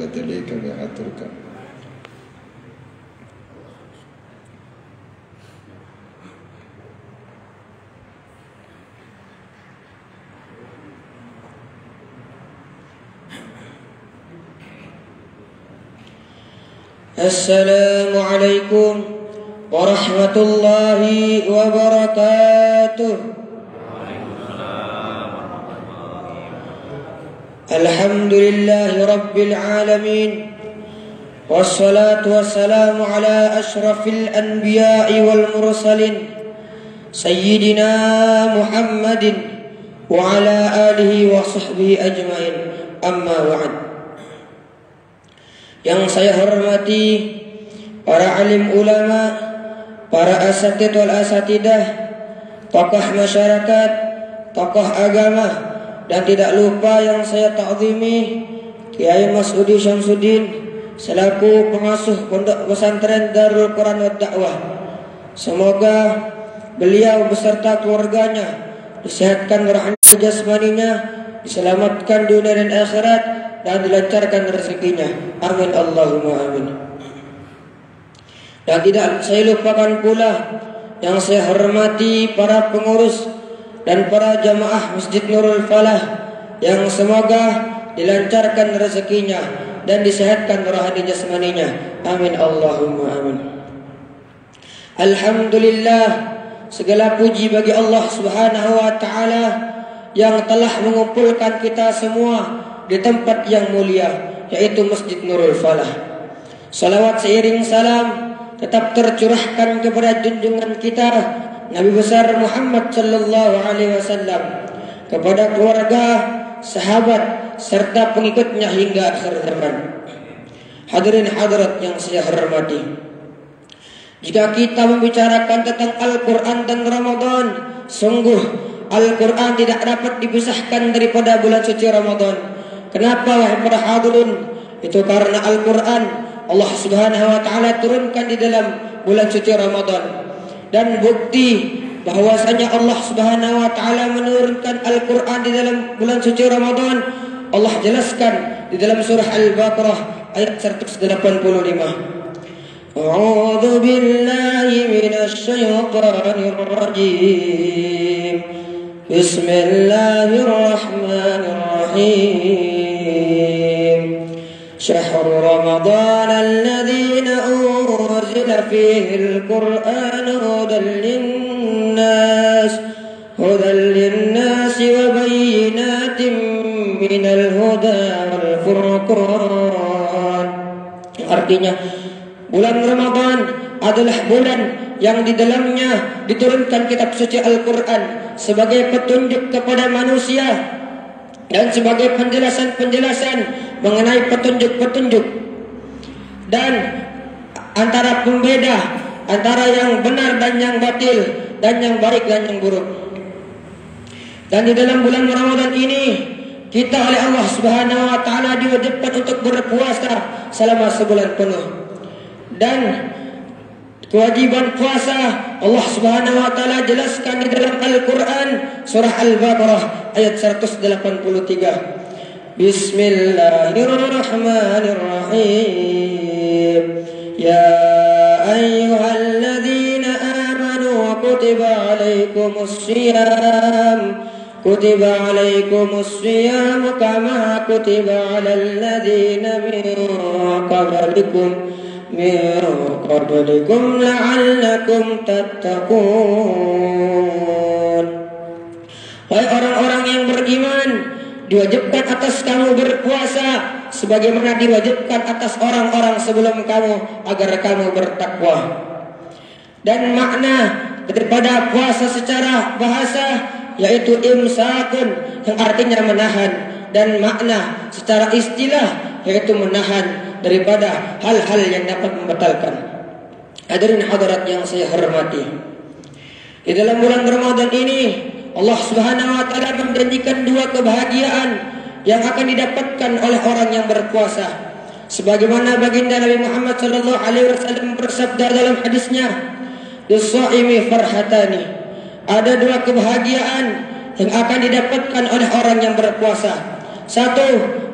tadi kami aturkan. Assalamualaikum warahmatullahi wabarakatuh. Alhamdulillahi rabbil alamin. Wassalatu wassalamu ala ashrafil anbiya'i wal mursalin Sayyidina Muhammadin wa ala alihi wa sahbihi ajmain. Amma ba'd. Yang saya hormati para alim ulama, para asatid wal asatidah, tokoh masyarakat, tokoh agama, dan tidak lupa yang saya ta'zimi Kiai Mas'udi Syamsuddin selaku pengasuh Pondok Pesantren Darul Quran wa Da'wah. Semoga beliau beserta keluarganya disehatkan rohani jasmaninya, diselamatkan dunia dan akhirat, dan dilancarkan rezekinya. Amin Allahumma amin. Dan tidak saya lupakan pula yang saya hormati para pengurus dan para jamaah Masjid Nurul Falah yang semoga dilancarkan rezekinya dan disehatkan rohani jasmaninya. Amin Allahumma amin. Alhamdulillah, segala puji bagi Allah Subhanahu wa taala yang telah mengumpulkan kita semua di tempat yang mulia, yaitu Masjid Nurul Falah. Salawat seiring salam tetap tercurahkan kepada junjungan kita Nabi besar Muhammad sallallahu alaihi wasallam, kepada keluarga, sahabat, serta pengikutnya hingga akhir zaman. Hadirin hadirat yang saya hormati, jika kita membicarakan tentang Al-Quran dan Ramadan, sungguh Al-Quran tidak dapat dipisahkan daripada bulan suci Ramadan. Kenapa wahai para hadirin? Itu karena Al-Quran Allah Subhanahu wa taala turunkan di dalam bulan suci Ramadan. Dan bukti bahwasanya Allah Subhanahu wa taala menurunkan Al-Quran di dalam bulan suci Ramadan, Allah jelaskan di dalam surah Al-Baqarah ayat 185. A'udzu billahi minasy syaithanir rajim. Bismillahirrahmanirrahim. شهر رمضان الذي أنزل فيه القرآن هدى للناس وبينات من الهدى والفرقان. Artinya, bulan Ramadan adalah bulan yang di dalamnya diturunkan kitab suci Al-Quran sebagai petunjuk kepada manusia dan sebagai penjelasan-penjelasan mengenai petunjuk-petunjuk, dan antara pembeda antara yang benar dan yang batil, dan yang baik dan yang buruk. Dan di dalam bulan Ramadan ini kita oleh Allah Subhanahu wa taala diwajibkan untuk berpuasa selama sebulan penuh. Dan kewajiban puasa Allah Subhanahu wa taala jelaskan di dalam Al-Quran surah Al-Baqarah ayat 183. Bismillahirrahmanirrahim. Ya ayyuhalladzina amanu kutiba alaikumus siyam kama kutiba alal ladzina min qablikum la'allakum tattaqun. Wahai orang-orang yang beriman, diwajibkan atas kamu berpuasa sebagaimana diwajibkan atas orang-orang sebelum kamu agar kamu bertakwa. Dan makna daripada puasa secara bahasa yaitu imsakun, yang artinya menahan, dan makna secara istilah yaitu menahan daripada hal-hal yang dapat membatalkan. Hadirin hadirat yang saya hormati, di dalam bulan Ramadan ini Allah Subhanahu wa taala menjanjikan dua kebahagiaan yang akan didapatkan oleh orang yang berpuasa. Sebagaimana baginda Nabi Muhammad sallallahu alaihi wasallam bersabda dalam hadisnya, "Lis-shaimi farhatani." Ada dua kebahagiaan yang akan didapatkan oleh orang yang berpuasa. Satu,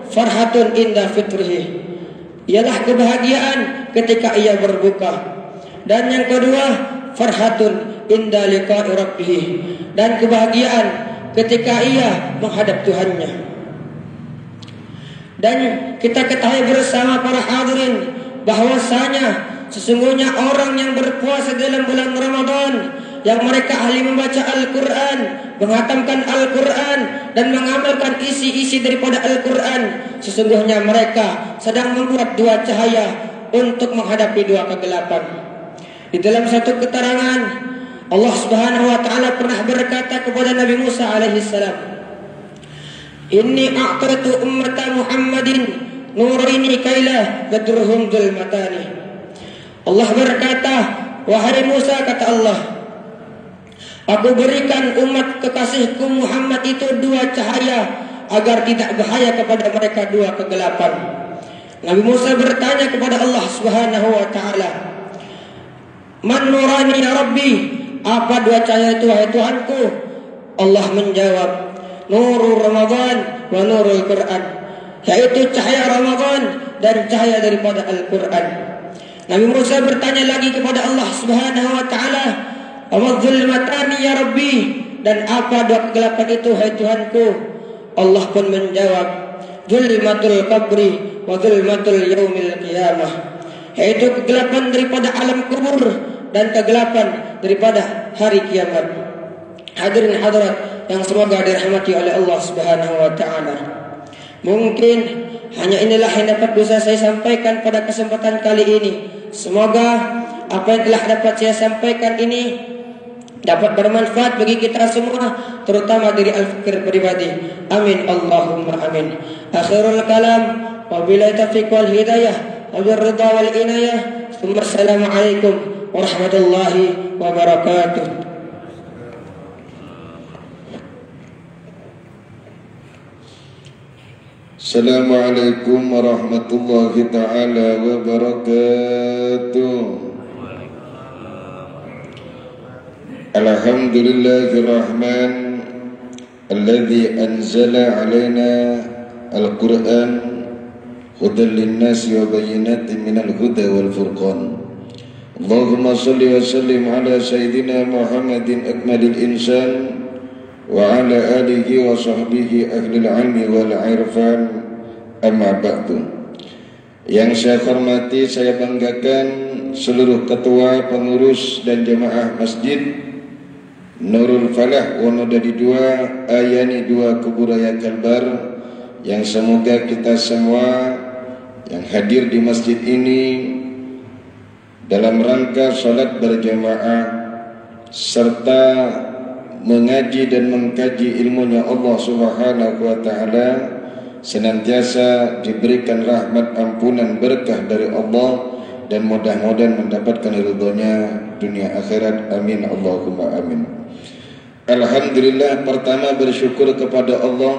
farhatun inda fitrihi. ialah kebahagiaan ketika ia berbuka. Dan yang kedua, farhatun inda liqa'i rabbih, dan kebahagiaan ketika ia menghadap Tuhannya. Dan kita ketahui bersama para hadirin bahwasanya sesungguhnya orang yang berpuasa dalam bulan Ramadan, yang mereka ahli membaca Al-Quran, menghatamkan Al-Quran, dan mengamalkan isi-isi daripada Al-Quran, sesungguhnya mereka sedang membuat dua cahaya untuk menghadapi dua kegelapan. Di dalam satu keterangan, Allah Subhanahu wa Ta'ala pernah berkata kepada Nabi Musa alaihi salam, Inni a'tatu ummata Muhammadin nuraini kaila badruhum zulmatani. Allah berkata, wahai Musa, kata Allah, aku berikan umat kekasihku Muhammad itu dua cahaya agar tidak bahaya kepada mereka dua kegelapan. Nabi Musa bertanya kepada Allah Subhanahu wa Ta'ala, Man nurani ya Rabbi, apa dua cahaya itu wahai Tuhanku? Allah menjawab, Nurul Ramadan wa Nurul Quran, yaitu cahaya Ramadan dan cahaya daripada Al-Quran. Nabi Musa bertanya lagi kepada Allah Subhanahu wa Ta'ala, Amadzulmatani ya Rabbi, dan apa dua kegelapan itu hai Tuhanku? Allah pun menjawab, Zulmatul qabri wa zulmatul yaumil qiyamah, yaitu kegelapan daripada alam kubur dan kegelapan daripada hari kiamat. Hadirin hadirat yang semoga dirahmati oleh Allah Subhanahu wa Ta'ala. Mungkin hanya inilah yang dapat bisa saya sampaikan pada kesempatan kali ini. Semoga apa yang telah dapat saya sampaikan ini dapat bermanfaat bagi kita semua, terutama diri al-fikir pribadi. Amin Allahumma amin. Akhirul kalam, wabillahi taufiq wal hidayah, wabirridha wal inayah. Assalamualaikum warahmatullahi wabarakatuh. Assalamualaikum warahmatullahi ta'ala wabarakatuh. Alhamdulillahirrahman alladzi anzala alaina al-Qur'an hudan lin-nasi wa bayyinatin minal huda wal furqan. Allahumma salli wa sallim ala sayyidina Muhammadin akmalil insan wa ala alihi wa sahbihi ahlil ilmi wal irfan, amma ba'du. Yang saya hormati, saya banggakan seluruh ketua, pengurus dan jemaah Masjid Nurul Falah Wonodadi 2 Ayani 2 Kuburaya Kalbar, yang semoga kita semua yang hadir di masjid ini dalam rangka salat berjamaah serta mengaji dan mengkaji ilmunya Allah Subhanahu wa Ta'ala senantiasa diberikan rahmat, ampunan, berkah dari Allah, dan mudah-mudahan mendapatkan ridhonya dunia akhirat. Amin Allahumma amin. Alhamdulillah, pertama bersyukur kepada Allah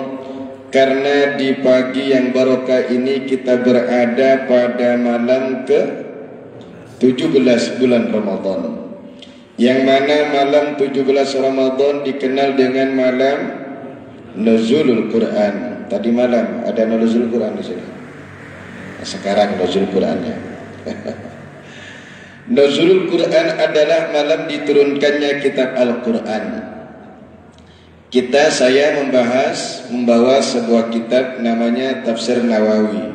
karena di pagi yang barokah ini kita berada pada malam ke-17 bulan Ramadan, yang mana malam 17 Ramadan dikenal dengan malam Nuzulul Quran. Tadi malam ada Nuzulul Quran di sini. Sekarang Nuzulul Qurannya. Nuzulul Quran adalah malam diturunkannya kitab Al-Quran. Saya membawa sebuah kitab namanya Tafsir Nawawi,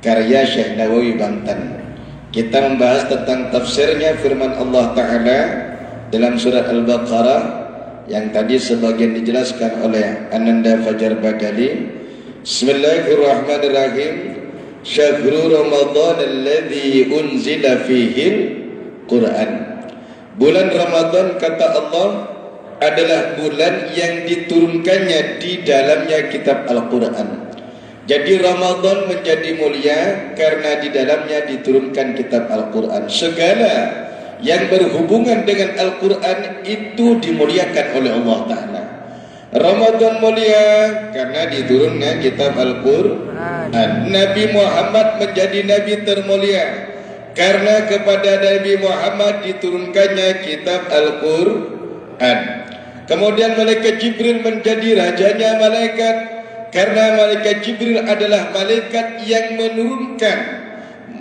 karya Syekh Nawawi Banten. Kita membahas tentang tafsirnya firman Allah Ta'ala dalam surat Al-Baqarah yang tadi sebagian dijelaskan oleh Ananda Fajar Bagali. Bismillahirrahmanirrahim. Syahrul Ramadan alladzi unzila fihil Quran. Bulan Ramadan, kata Allah, adalah bulan yang diturunkannya di dalamnya kitab Al-Quran. Jadi Ramadan menjadi mulia karena di dalamnya diturunkan kitab Al-Quran. Segala yang berhubungan dengan Al-Quran itu dimuliakan oleh Allah Ta'ala. Ramadan mulia karena diturunkan kitab Al-Quran. Nabi Muhammad menjadi Nabi termulia karena kepada Nabi Muhammad diturunkannya kitab Al-Quran. Kemudian malaikat Jibril menjadi rajanya malaikat karena malaikat Jibril adalah malaikat yang menurunkan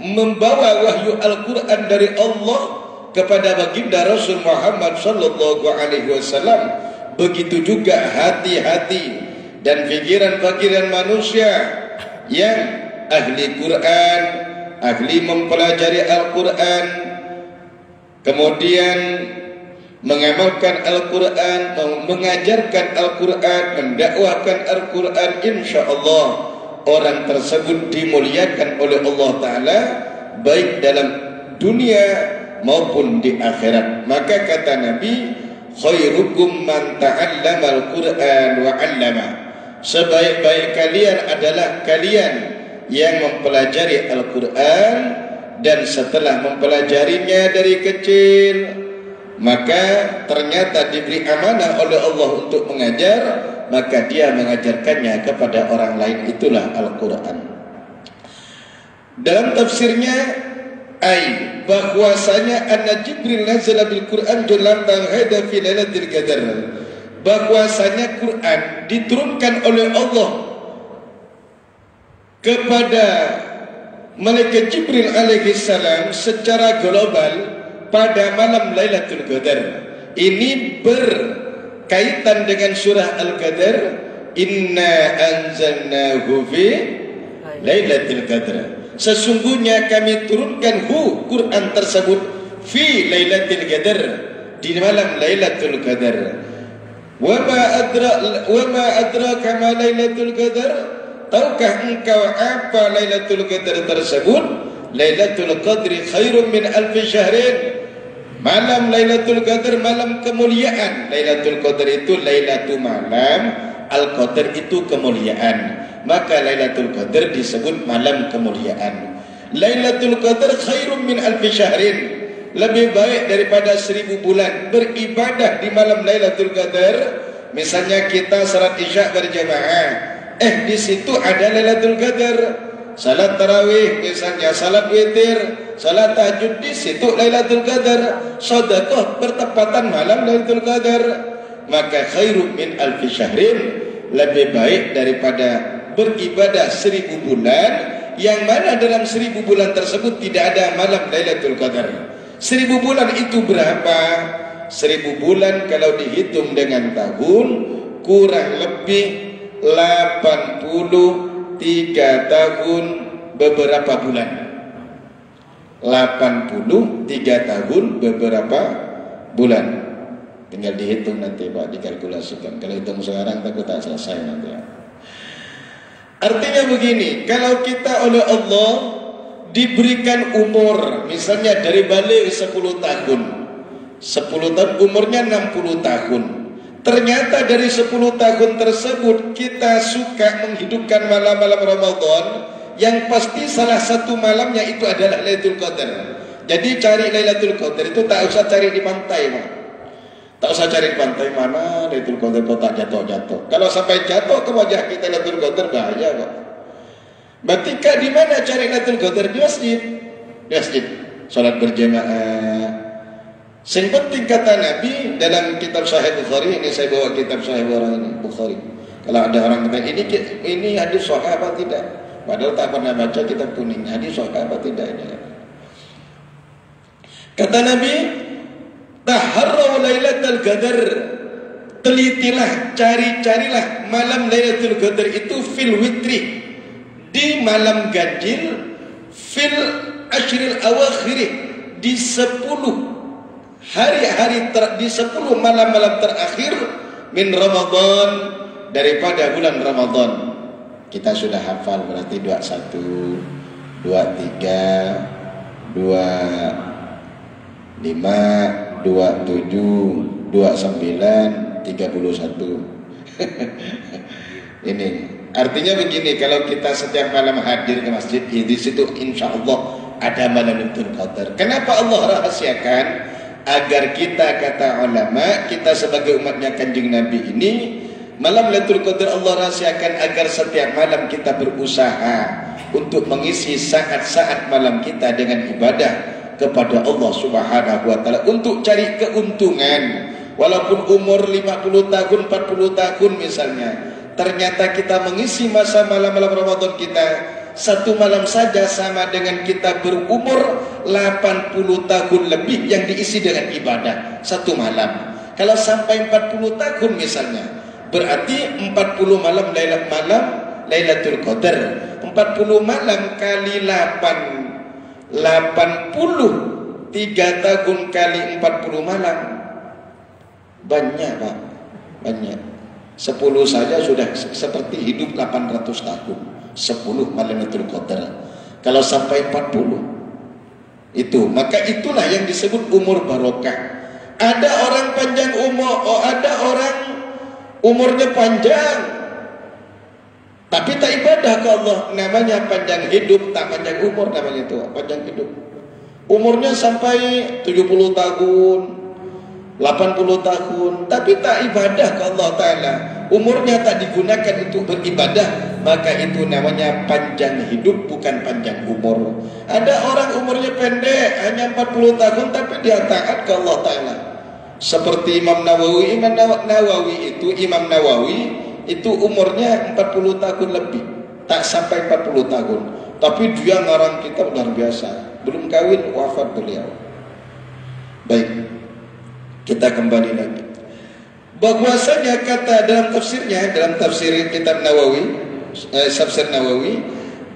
membawa wahyu Al-Quran dari Allah kepada baginda Rasul Muhammad sallallahu alaihi wasallam. Begitu juga hati-hati dan pikiran-pikiran manusia yang ahli Quran, ahli mempelajari Al-Quran, kemudian mengamalkan Al-Quran, mengajarkan Al-Quran, mendakwahkan Al-Quran, insya Allah orang tersebut dimuliakan oleh Allah Ta'ala baik dalam dunia maupun di akhirat. Maka kata Nabi, khairukum man ta'allama al-Quran wa 'allama. Sebaik-baik kalian adalah kalian yang mempelajari Al-Quran dan setelah mempelajarinya dari kecil, maka ternyata diberi amanah oleh Allah untuk mengajar, maka dia mengajarkannya kepada orang lain. Itulah Al-Quran. Dalam tafsirnya, bahwasanya anna Jibril nazala bil Quran dalam tanghada fi lailatul qadar, bahwasanya Quran diturunkan oleh Allah kepada malaikat Jibril alaihi salam secara global pada malam Lailatul Qadar. Ini berkaitan dengan surah Al-Qadar, inna anzalnahu fi Lailatul Qadar. Sesungguhnya kami turunkan Quran tersebut fi Lailatul Qadar, di malam Lailatul Qadar. Wa ma adraka ma Lailatul Qadar? Tahukah engkau apa Lailatul Qadar tersebut? Lailatul Qadri khairum min alfi syahrin. Malam Lailatul Qadar malam kemuliaan. Lailatul Qadar itu Lailatul malam, Al-Qadar itu kemuliaan. Maka Lailatul Qadar disebut malam kemuliaan. Lailatul Qadar khairum min alfi syahrin. Lebih baik daripada 1000 bulan. Beribadah di malam Lailatul Qadar. Misalnya kita salat Isya berjamaah, di situ ada Lailatul Qadar. Salat tarawih misalnya, salat witir, salat tahajud, di situ Lailatul Qadar. Sedekah bertepatan malam Lailatul Qadar. Maka khairum min alfi syahrin, lebih baik daripada beribadah 1000 bulan, yang mana dalam 1000 bulan tersebut tidak ada malam Lailatul Qadar. 1000 bulan itu berapa? 1000 bulan kalau dihitung dengan tahun, kurang lebih 83 tahun beberapa bulan. 83 tahun beberapa bulan. Tinggal dihitung nanti Pak, dikalkulasikan. Kalau hitung sekarang takut tak selesai nanti ya. Artinya begini, kalau kita oleh Allah diberikan umur, misalnya dari balik 10 tahun, 10 tahun umurnya 60 tahun. Ternyata dari 10 tahun tersebut kita suka menghidupkan malam-malam Ramadan, yang pasti salah satu malamnya itu adalah Lailatul Qadar. Jadi cari Lailatul Qadar itu tak usah cari di pantai Pak. Tak usah cari di pantai, mana Lailatul Qadar kok tak jatuh-jatuh. Kalau sampai jatuh ke wajah kita Lailatul Qadar bahaya Pak. Berarti di mana cari Lailatul Qadar? Di masjid. Di masjid. Salat berjamaah. Yang penting kata Nabi dalam kitab Sahih Bukhari, ini saya bawa kitab Sahih Bukhari. Kalau ada orang bertanya, ini hadis sahih apa tidak? Padahal tak pernah baca kitab kuning, hadis sahih apa tidak ini? Kata Nabi, taharraw Lailatul Qadar, telitilah, carilah malam Lailatul Qadar itu fil witri, di malam ganjil, fil ashril awakhir, di 10 hari-hari di 10 malam-malam terakhir min Ramadan, daripada bulan Ramadan. Kita sudah hafal berarti 21, 23, 25, 27, 29, 31. Ini artinya begini, kalau kita setiap malam hadir ke masjid, di situ insya Allah ada malam Lailatul Qadar. Kenapa Allah rahasiakan? Agar kita, kata ulama, kita sebagai umatnya Kanjeng Nabi ini, malam Lailatul Qadar Allah rahasiakan agar setiap malam kita berusaha untuk mengisi saat-saat malam kita dengan ibadah kepada Allah Subhanahu wa taala, untuk cari keuntungan. Walaupun umur 50 tahun, 40 tahun misalnya, ternyata kita mengisi masa malam-malam Ramadan kita satu malam saja sama dengan kita berumur 80 tahun lebih yang diisi dengan ibadah satu malam. Kalau sampai 40 tahun misalnya, berarti 40 malam Lailatul Qadar. 40 malam kali 8, 80, 3 tahun kali 40 malam. Banyak Pak, banyak. 10 saja sudah seperti hidup 800 tahun. 10 malam Lailatul Qadar. Kalau sampai 40 itu, maka itulah yang disebut umur barokah. Ada orang panjang umur, ada orang umurnya panjang tapi tak ibadah ke Allah, namanya panjang hidup, tak panjang umur namanya itu, panjang hidup. Umurnya sampai 70 tahun, 80 tahun, tapi tak ibadah ke Allah Ta'ala, umurnya tak digunakan untuk beribadah, maka itu namanya panjang hidup, bukan panjang umur. Ada orang umurnya pendek, hanya 40 tahun, tapi dia taat ke Allah Ta'ala. Seperti Imam Nawawi. Imam Nawawi itu umurnya 40 tahun lebih, tak sampai 40 tahun, tapi dia ngarang kitab luar biasa. Belum kawin wafat beliau. Baik, kita kembali lagi. Bahwasanya kata dalam tafsirnya, dalam tafsir kitab Nawawi, tafsir Nawawi,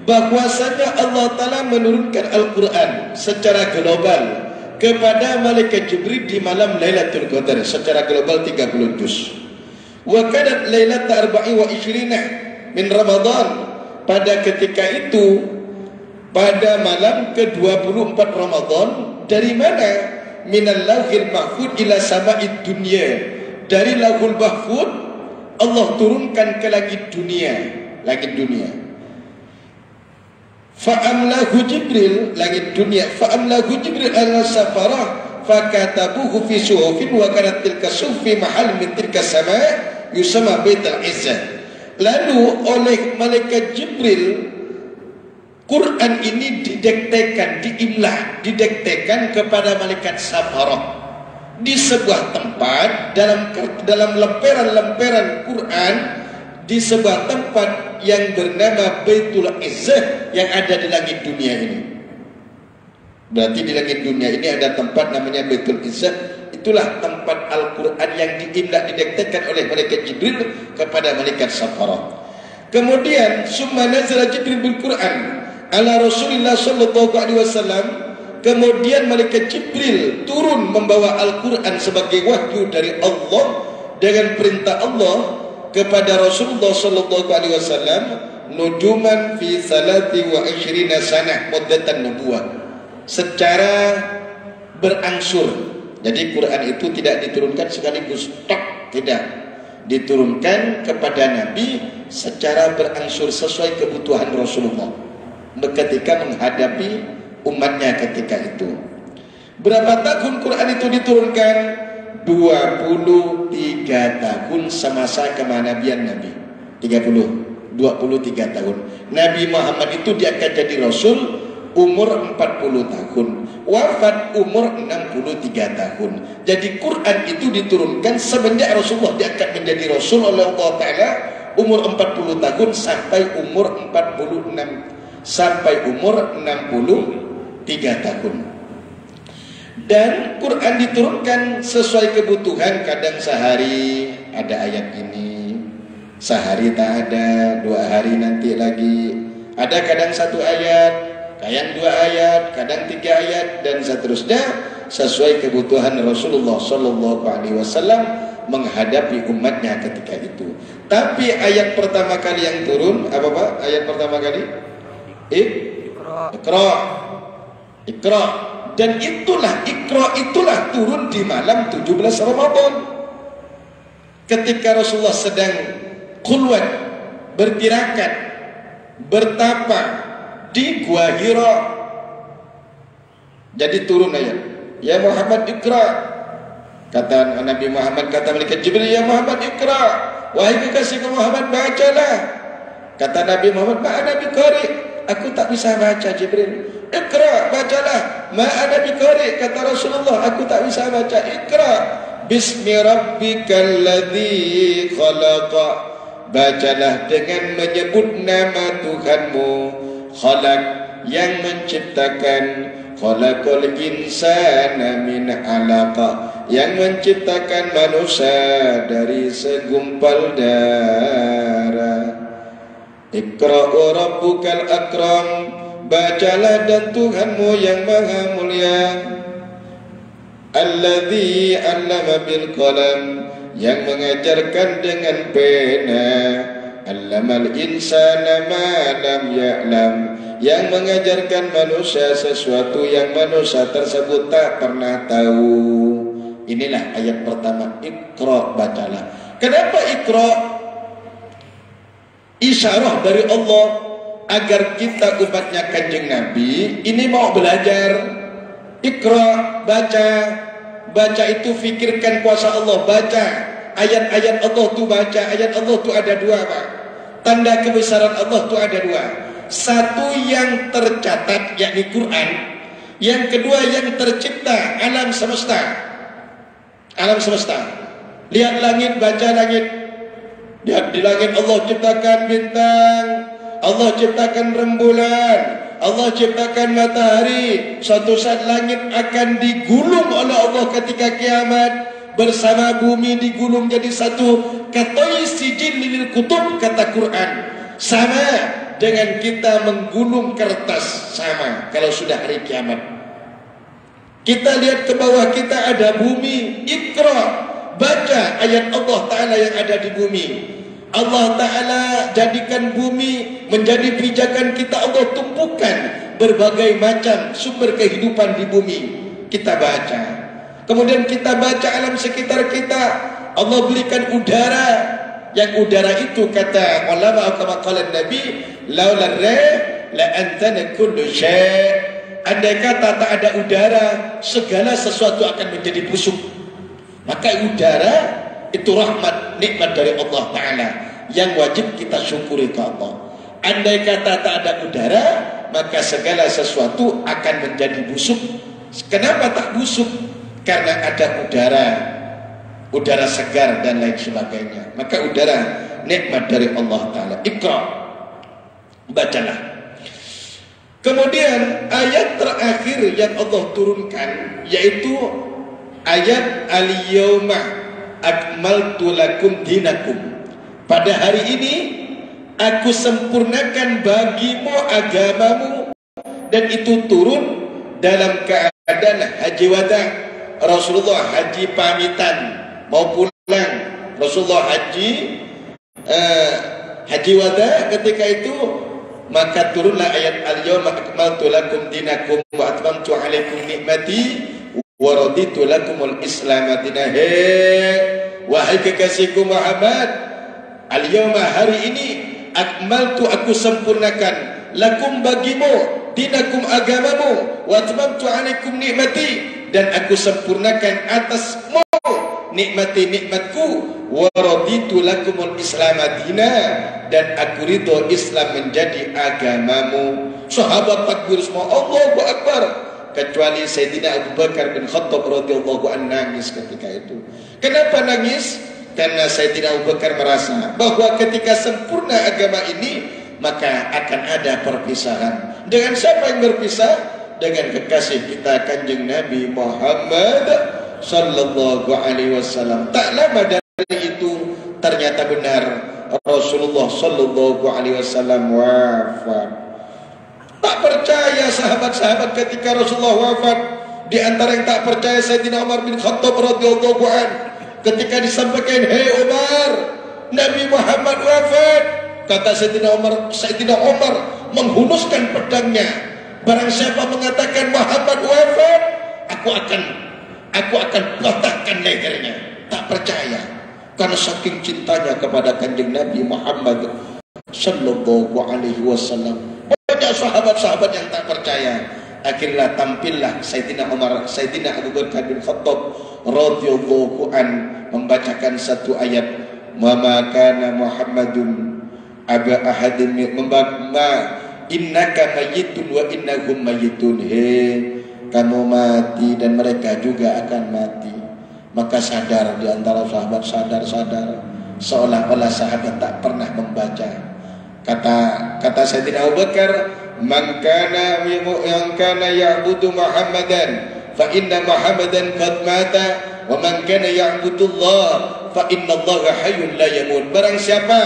bahwasanya Allah Ta'ala menurunkan Al-Quran secara global kepada malaikat Jibril di malam Lailatul Qadar secara global 30 juz. Wa kanat lailata 24 min Ramadan, pada ketika itu pada malam ke-24 Ramadan. Dari mana? Minal lauhil mahfud ila sama'id dunya, dari lauhul mahfud Allah turunkan ke langit dunia, langit dunia. Fa'amlahu Jibril, langit dunia, fa'amlahu Jibril al-safarah fakatabuhu fi suhufin wa kanat tilka suhfi mahal min tilka sama' yusama Baitul Izzah. Lalu oleh malaikat Jibril Quran ini didektekan, diimlah, didektekan kepada malaikat Safarah di sebuah tempat dalam lemperan-lemperan Quran di sebuah tempat yang bernama Baitul Izzah yang ada di langit dunia ini. Berarti di langit dunia ini ada tempat namanya Baitul Izzah. Itulah tempat Al-Quran yang diimlah, didektekan oleh malaikat Jibril kepada malaikat Safarah. Kemudian summa nazala Jibril bil Quran ala Rasulillah sallallahu alaihi wasallam. Kemudian malaikat Jibril turun membawa Al-Quran sebagai wahyu dari Allah dengan perintah Allah kepada Rasulullah sallallahu alaihi wasallam, nujuman fi 23 sanah muddatan nubuwah, secara berangsur. Jadi Quran itu tidak diturunkan sekaligus tok, tidak, diturunkan kepada Nabi secara berangsur sesuai kebutuhan Rasulullah ketika menghadapi umatnya ketika itu. Berapa tahun Quran itu diturunkan? 23 tahun semasa kenabian Nabi. 23 tahun. Nabi Muhammad itu diangkat jadi Rasul umur 40 tahun, wafat umur 63 tahun. Jadi Quran itu diturunkan semenjak Rasulullah diangkat menjadi Rasul oleh Allah Ta'ala umur 40 tahun sampai umur 46, sampai umur 63 tahun. Dan Quran diturunkan sesuai kebutuhan. Kadang sehari ada ayat ini, sehari tak ada, 2 hari nanti lagi ada, kadang 1 ayat, kadang 2 ayat, kadang 3 ayat, dan seterusnya sesuai kebutuhan Rasulullah Sallallahu Alaihi Wasallam menghadapi umatnya ketika itu. Tapi ayat pertama kali yang turun apa Pak? Ayat pertama kali Iqra. Iqra. Dan itulah Iqra, itulah turun di malam 17 Ramadan ketika Rasulullah sedang khulwat, bertirakat, bertapa di Gua Hira. Jadi turun ayat, ya Muhammad Iqra. Kata Nabi Muhammad, kata malaikat Jibril, ya Muhammad Iqra, wahai kekasihku Muhammad, bacalah. Kata Nabi Muhammad, ma'ana biqari, aku tak bisa baca. Jibril, Iqra, bacalah. Ma'ana biqari, kata Rasulullah, aku tak bisa baca. Iqra, bismi rabbikal ladzi khalaqa, bacalah dengan menyebut nama Tuhanmu, khalaq, yang menciptakan, khalaqal insana min 'alaqa, yang menciptakan manusia dari segumpal darah. Iqra'u rabbukal akram, bacalah dan Tuhanmu yang maha mulia. Alladzi 'allama bil qalam, yang mengajarkan dengan pena. Allamal insana ma lam ya'lam, yang mengajarkan manusia sesuatu yang manusia tersebut tak pernah tahu. Inilah ayat pertama, Iqra, bacalah. Kenapa Iqra? Isyarah dari Allah agar kita umatnya Kanjeng Nabi ini mau belajar. Iqra, baca. Baca itu fikirkan kuasa Allah, baca. Ayat-ayat Allah tu baca. Ayat Allah tu ada dua, Pak. Tanda kebesaran Allah tu ada dua. Satu yang tercatat, yakni Quran. Yang kedua yang tercipta, alam semesta. Alam semesta. Lihat langit, baca langit. Lihat di langit Allah ciptakan bintang, Allah ciptakan rembulan, Allah ciptakan matahari. Suatu saat langit akan digulung oleh Allah ketika kiamat, bersama bumi digulung jadi satu. Katoi sijil lil kutub, kata Quran. Sama dengan kita menggulung kertas, sama kalau sudah hari kiamat. Kita lihat ke bawah kita ada bumi. Iqra, baca ayat Allah Ta'ala yang ada di bumi. Allah Ta'ala jadikan bumi menjadi pijakan kita. Allah tumpukan berbagai macam sumber kehidupan di bumi. Kita baca. Kemudian kita baca alam sekitar kita. Allah berikan udara. Yang udara itu kata ulama kama qala Nabi, laula la antana kullu syai'. Andai kata tak ada udara, segala sesuatu akan menjadi busuk. Maka udara itu rahmat, nikmat dari Allah Ta'ala yang wajib kita syukuri ke Allah. Andai kata tak ada udara, maka segala sesuatu akan menjadi busuk. Kenapa tak busuk? Karena ada udara, udara segar dan lain sebagainya. Maka udara nikmat dari Allah Ta'ala. Iqra, bacalah. Kemudian ayat terakhir yang Allah turunkan yaitu ayat al-yawma akmaltu lakum dinakum. Pada hari ini aku sempurnakan bagimu agamamu. Dan itu turun dalam keadaan haji wada. Rasulullah haji pamitan mau pulang. Rasulullah haji wada. Ketika itu maka turunlah ayat al-yawma akmaltu lakum dinakum wa atmamtu alaikum nikmati wa raditu lakumul islam dinan. Wahai kekasihku Muhammad, al-yawma hari ini akmaltu aku sempurnakan lakum bagimu dinakum agamamu wa atmamtu alaikum nikmati dan aku sempurnakan atasmu nikmati-nikmatku wa raditu lakumul islam dinan dan aku ridho Islam menjadi agamamu. Sahabat takbir semua Allahu Akbar, kecuali Sayyidina Abu Bakar bin Khattab radhiyallahu anhu nangis ketika itu. Kenapa nangis? Karena Sayyidina Abu Bakar merasa bahwa ketika sempurna agama ini maka akan ada perpisahan. Dengan siapa yang berpisah? Dengan kekasih kita Kanjeng Nabi Muhammad sallallahu alaihi wasallam. Tak lama dari itu ternyata benar Rasulullah sallallahu alaihi wasallam wafat. Tak percaya sahabat-sahabat ketika Rasulullah wafat. Di antara yang tak percaya Sayyidina Umar bin Khattab radhiyallahu anhu ketika disampaikan, "Hei Umar, Nabi Muhammad wafat." Kata Sayyidina Umar menghunuskan pedangnya. Barang siapa mengatakan Muhammad wafat, aku akan patahkan lehernya. Tak percaya. Karena saking cintanya kepada Kanjeng Nabi Muhammad sallallahu alaihi wasallam. Banyak sahabat-sahabat yang tak percaya. Akhirnya tampillah Sayyidina Abu Bakar bin Khattab radhiyallahu an membacakan satu ayat, "Ma kana Muhammadun aba ahadin innaka mayyitun wa innahum mayyitun." Kamu mati dan mereka juga akan mati. Maka sadar di antara sahabat sadar seolah-olah sahabat tak pernah membaca. Kata Sayyidina Abu Bakar, man kana yang kana ya'budu Muhammadan fa inna Muhammadan qad mata wa man kana ya'budu Allah fa inna Allah hayyun la yamut. Barang siapa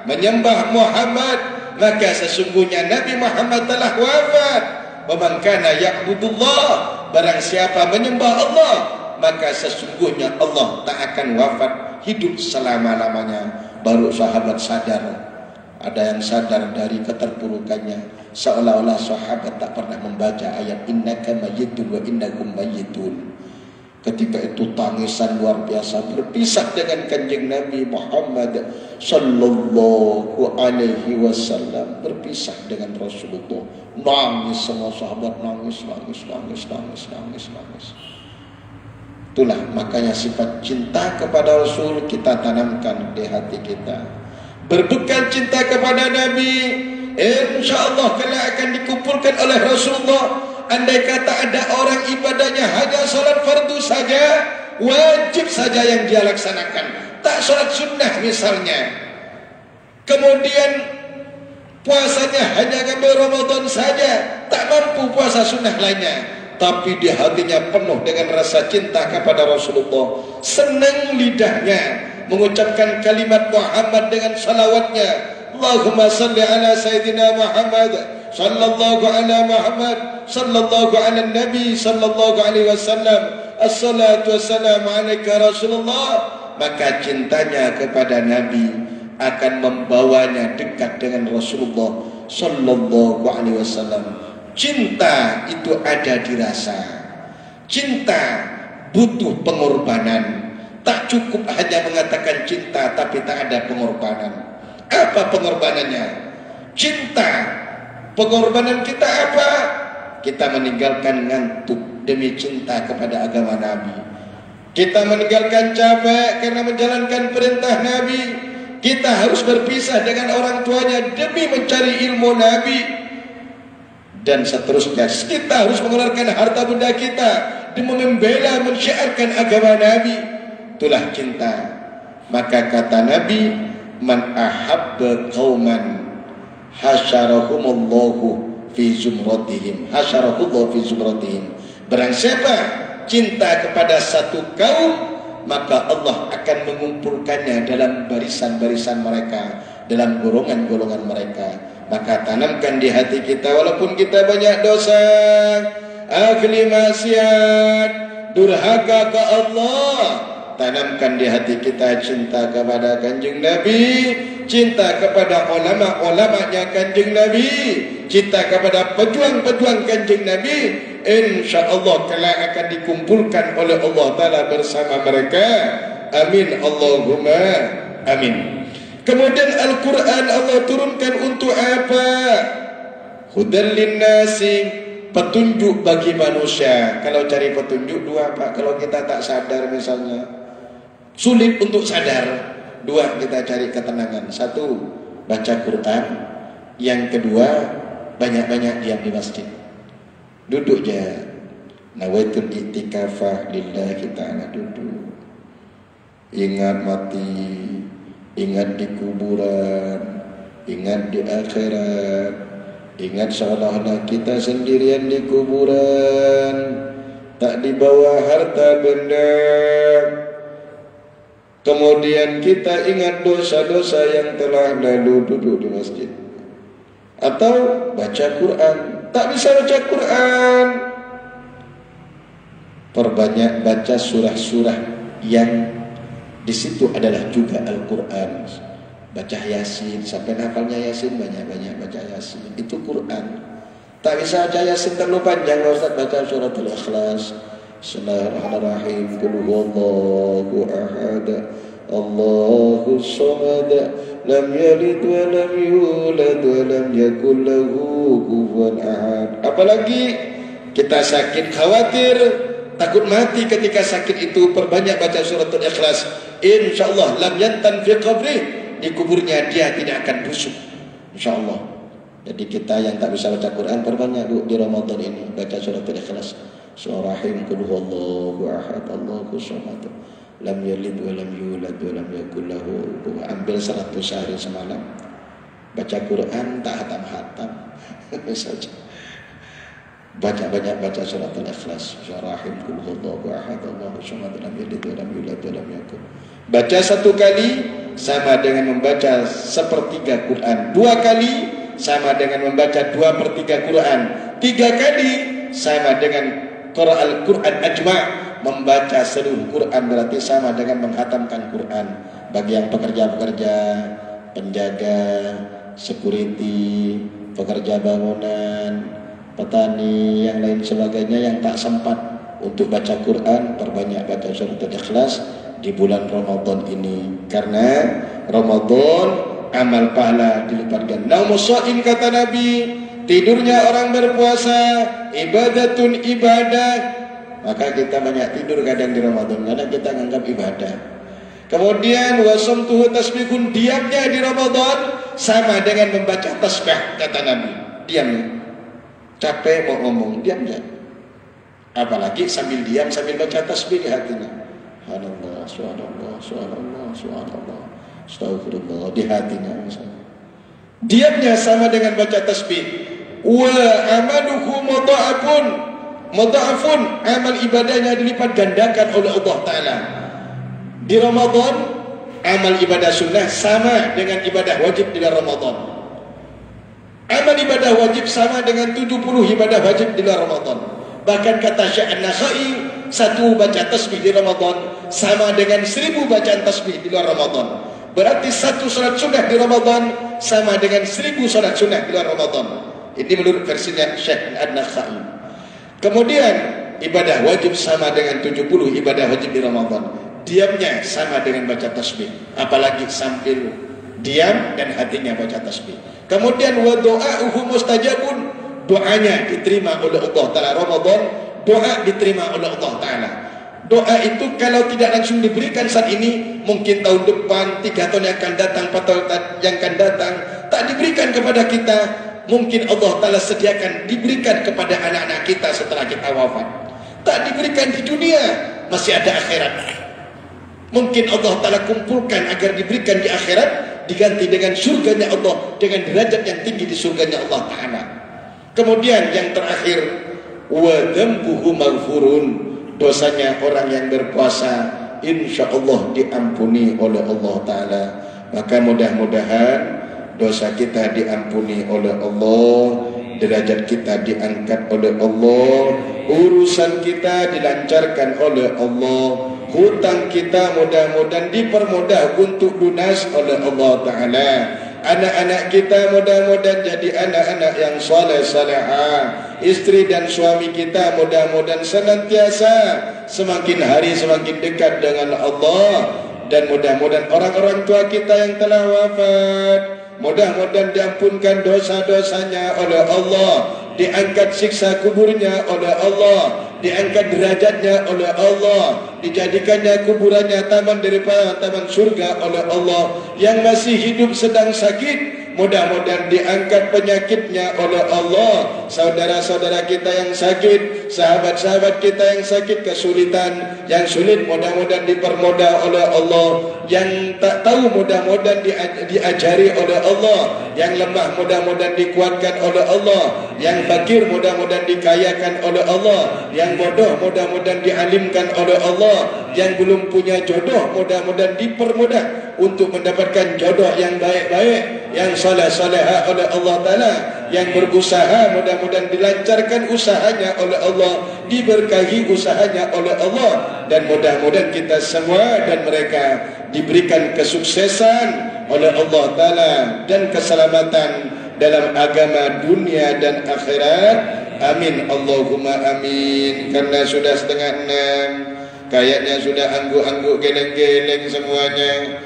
menyembah Muhammad, maka sesungguhnya Nabi Muhammad telah wafat. Wa man kana ya'budu Allah, barang siapa menyembah Allah, maka sesungguhnya Allah tak akan wafat, hidup selama-lamanya. Baru sahabat sadar. Ada yang sadar dari keterpurukannya, seolah-olah sahabat tak pernah membaca ayat innaka mayyitun wa innakum mayyitun. Ketika itu tangisan luar biasa, berpisah dengan kanjeng Nabi Muhammad sallallahu alaihi wasallam, berpisah dengan Rasulullah. Nangis semua sahabat, nangis. Itulah makanya sifat cinta kepada Rasul kita tanamkan di hati kita. Berbekal cinta kepada Nabi, insyaallah kelak akan dikumpulkan oleh Rasulullah. Andai kata ada orang ibadahnya hanya salat fardu saja, wajib saja yang dia laksanakan, tak salat sunnah misalnya, kemudian puasanya hanya ngambil Ramadan saja, tak mampu puasa sunnah lainnya, tapi di hatinya penuh dengan rasa cinta kepada Rasulullah, senang lidahnya mengucapkan kalimat Muhammad dengan salawatnya, Allahumma salli ala Sayyidina Muhammad sallallahu ala Muhammad sallallahu ala Nabi sallallahu alaihi wasallam, assalatu wassalamu alaika Rasulullah. Maka cintanya kepada Nabi akan membawanya dekat dengan Rasulullah sallallahu alaihi wasallam. Cinta itu ada di rasa. Cinta butuh pengorbanan. Tak cukup hanya mengatakan cinta tapi tak ada pengorbanan. Apa pengorbanannya? Cinta. Pengorbanan kita apa? Kita meninggalkan ngantuk demi cinta kepada agama Nabi. Kita meninggalkan capek karena menjalankan perintah Nabi. Kita harus berpisah dengan orang tuanya demi mencari ilmu Nabi. Dan seterusnya, kita harus mengeluarkan harta benda kita demi membela, mensyiarkan agama Nabi. Itulah cinta. Maka kata Nabi, man ahabba qauman hasyarahumullahu fi zumratihim, hasyarahullahu fi zumratihim. Barang siapa cinta kepada satu kaum, maka Allah akan mengumpulkannya dalam barisan-barisan mereka, dalam golongan-golongan mereka. Maka tanamkan di hati kita, walaupun kita banyak dosa, ahli maksiat, durhaka ke Allah, tanamkan di hati kita cinta kepada kanjeng Nabi, cinta kepada ulama-ulamanya kanjeng Nabi, cinta kepada pejuang-pejuang kanjeng Nabi. InsyaAllah kelak akan dikumpulkan oleh Allah Ta'ala bersama mereka. Amin Allahumma amin. Kemudian Al-Quran Allah turunkan untuk apa? Hudan linnasi, petunjuk bagi manusia. Kalau cari petunjuk dua Pak, kalau kita tak sadar misalnya, sulit untuk sadar, dua kita cari ketenangan. Satu, baca Quran. Yang kedua, banyak-banyak diam di masjid. Duduk je. Nawaitul i'tikafah lillahi ta'ala, duduk. Ingat mati, ingat di kuburan, ingat di akhirat, ingat seolah-olah kita sendirian di kuburan, tak dibawa harta benda. Kemudian kita ingat dosa-dosa yang telah lalu, duduk di masjid. Atau baca Quran. Tak bisa baca Quran, perbanyak baca surah-surah yang di situ adalah juga Al-Quran. Baca Yasin, sampai hafalnya Yasin, banyak-banyak baca Yasin. Itu Quran. Tak bisa baca Yasin terlalu panjang, Ustaz, baca suratul Ikhlas. Bismillahirrahmanirrahim. Qul huwallahu ahad, Allahu samad, lam yalid wa lam yulad wa lam yakul lahu kufuwan ahad. Apalagi kita sakit, khawatir, takut mati ketika sakit itu, perbanyak baca suratul Ikhlas. InsyaAllah lam yantan fi qabrih, di kuburnya dia tidak akan busuk, InsyaAllah. Jadi kita yang tak bisa baca Quran, perbanyak di Ramadan ini baca suratul Ikhlas. Bismillahirrahmanirrahim. Qul huwallahu ahad, Allahu samad, lam yalid wa lam yulad wa lam yakul lahu kufuwan. Ambil 100 hari semalam, baca Quran tak hatam-hatam saja. Baca banyak, baca surat Al-Ikhlas, Syarahim, Qul huwallahu ahad, Allahu samad, lam yalid wa lam yulad wa lam yakul. Baca satu kali sama dengan membaca sepertiga Quran. Dua kali sama dengan membaca 2/3 Quran. 3 kali sama dengan Al-Quran ajma'. Membaca seluruh Quran berarti sama dengan menghatamkan Quran. Bagi yang pekerja-pekerja, penjaga, security, pekerja bangunan, petani, yang lain sebagainya yang tak sempat untuk baca Quran, perbanyak baca surat Al-Ikhlas di bulan Ramadan ini. Karena Ramadan amal pahala dilipat ganda. Naumus shaim kata Nabi, tidurnya orang berpuasa ibadatun ibadah. Maka kita banyak tidur kadang di Ramadan karena kita menganggap ibadah. Kemudian wasomtuhu tasbihun, diamnya di Ramadan sama dengan membaca tasbih kata Nabi. Diamnya. Capek mau ngomong, diamnya. Apalagi sambil diam sambil baca tasbih di hatinya. Subhanallah, subhanallah, subhanallah, subhanallah, astagfirullah di hatinya. Diamnya sama dengan baca tasbih. Wa amaluhu mudha'afun, amal ibadahnya dilipat gandakan oleh Allah Ta'ala. Di Ramadan amal ibadah sunnah sama dengan ibadah wajib di bulan Ramadan. Amal ibadah wajib sama dengan 70 ibadah wajib di bulan Ramadan. Bahkan kata Syekh An-Nakhai, satu baca tasbih di Ramadan sama dengan 1000 bacaan tasbih di luar Ramadan. Berarti satu salat sunnah di Ramadan sama dengan 1000 salat sunnah di luar Ramadan. Ini menurut versinya Syekh An-Nakhai. Kemudian ibadah wajib sama dengan 70 ibadah wajib di Ramadan. Diamnya sama dengan baca tasbih, apalagi sambil diam dan hatinya baca tasbih. Kemudian wa du'a'uhu mustajabun, doanya diterima oleh Allah Ta'ala. Ramadan doa diterima oleh Allah Ta'ala. Doa itu kalau tidak langsung diberikan saat ini, mungkin tahun depan, 3 tahun yang akan datang, 4 tahun yang akan datang, tak diberikan kepada kita. Mungkin Allah Ta'ala sediakan diberikan kepada anak-anak kita setelah kita wafat. Tak diberikan di dunia, masih ada akhirat. Mungkin Allah Ta'ala kumpulkan agar diberikan di akhirat, diganti dengan surganya Allah, dengan derajat yang tinggi di surganya Allah Ta'ala. Kemudian yang terakhir, wa dzambuhu maghfurun, dosanya orang yang berpuasa insya Allah diampuni oleh Allah Ta'ala. Maka mudah-mudahan dosa kita diampuni oleh Allah, derajat kita diangkat oleh Allah, urusan kita dilancarkan oleh Allah, hutang kita mudah-mudahan dipermudah untuk lunas oleh Allah Ta'ala. Anak-anak kita mudah-mudahan jadi anak-anak yang saleh-salehah. Istri dan suami kita mudah-mudahan senantiasa semakin hari semakin dekat dengan Allah. Dan mudah-mudahan orang-orang tua kita yang telah wafat, mudah-mudahan diampunkan dosa-dosanya oleh Allah, diangkat siksa kuburnya oleh Allah, diangkat derajatnya oleh Allah, dijadikannya kuburannya taman daripada taman surga oleh Allah. Yang masih hidup sedang sakit, mudah-mudahan diangkat penyakitnya oleh Allah. Saudara-saudara kita yang sakit, sahabat-sahabat kita yang sakit, kesulitan, yang sulit mudah-mudahan dipermudah oleh Allah. Yang tak tahu mudah-mudahan diajari oleh Allah. Yang lemah mudah-mudahan dikuatkan oleh Allah. Yang fakir mudah-mudahan dikayakan oleh Allah. Yang bodoh mudah-mudahan dialimkan oleh Allah. Yang belum punya jodoh mudah-mudahan dipermudah untuk mendapatkan jodoh yang baik-baik, yang saleh-salehah oleh Allah Ta'ala. Yang berusaha mudah-mudahan dilancarkan usahanya oleh Allah, diberkahi usahanya oleh Allah. Dan mudah-mudahan kita semua dan mereka diberikan kesuksesan oleh Allah Ta'ala dan keselamatan dalam agama dunia dan akhirat. Amin Allahumma amin. Karena sudah 5:30, kayaknya sudah angguk-angguk geleng-geleng semuanya.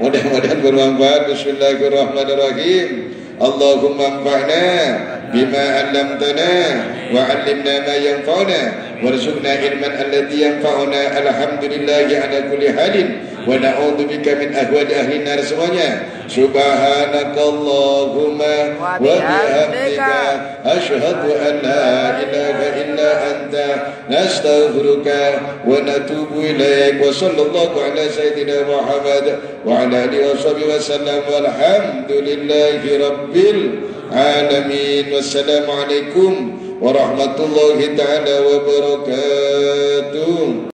Mudah-mudahan bermanfaat. Bismillahirrahmanirrahim. Allahumma anfa'na bima 'allamtana wa 'allimna ma yanfa'una warzuqna ilman alladhi yanfa'una. Alhamdulillahi ala kulli halin wa na'udzu bika min ahwali ahli nar semuanya. Subhanakallahumma wa bihamdika asyhadu an la ilaha illa anta نستغفرك ونتوب إليك وصلى الله على سيدنا محمد وعلى آله وصحبه وسلم والحمد لله رب العالمين والسلام عليكم warahmatullahi ta'ala wabarakatuh.